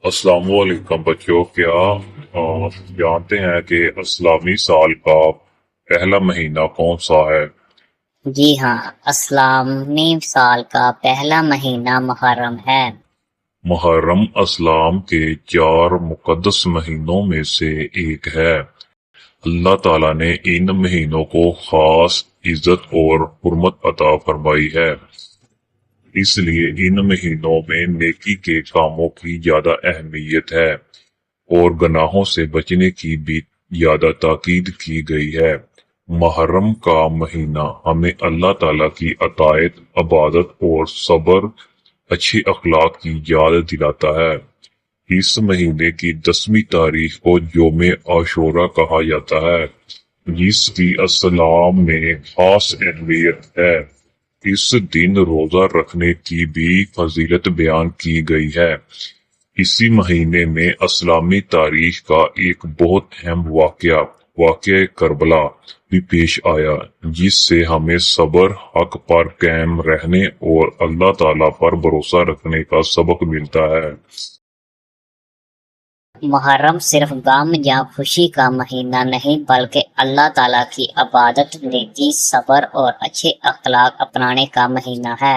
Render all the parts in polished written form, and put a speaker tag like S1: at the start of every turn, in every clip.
S1: السلام علیکم بچوں، کیا جانتے ہیں کہ اسلامی سال کا پہلا مہینہ کون سا ہے؟
S2: جی ہاں، اسلامی سال کا پہلا مہینہ محرم ہے۔
S1: محرم اسلام کے 4 مقدس مہینوں میں سے ایک ہے۔ اللہ تعالیٰ نے ان مہینوں کو خاص عزت اور حرمت عطا فرمائی ہے، اس لیے ان مہینوں میں نیکی کے کاموں کی زیادہ اہمیت ہے اور گناہوں سے بچنے کی بھی زیادہ تاکید کی گئی ہے۔ محرم کا مہینہ ہمیں اللہ تعالیٰ کی اطاعت، عبادت اور صبر، اچھے اخلاق کی یاد دلاتا ہے۔ اس مہینے کی 10ویں تاریخ کو یوم عاشورہ کہا جاتا ہے، جس کی اسلام میں خاص اہمیت ہے۔ اس دن روزہ رکھنے کی بھی فضیلت بیان کی گئی ہے۔ اسی مہینے میں اسلامی تاریخ کا ایک بہت اہم واقعہ کربلا بھی پیش آیا، جس سے ہمیں صبر، حق پر قائم رہنے اور اللہ تعالیٰ پر بھروسہ رکھنے کا سبق ملتا ہے۔
S2: محرم صرف غم یا خوشی کا مہینہ نہیں بلکہ اللہ تعالیٰ کی عبادت، نیکی، صبر اور اچھے اخلاق اپنانے کا مہینہ ہے۔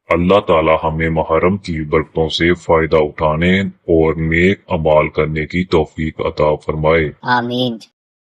S1: اللہ تعالیٰ ہمیں محرم کی برکتوں سے فائدہ اٹھانے اور نیک اعمال کرنے کی توفیق عطا فرمائے۔
S2: آمین۔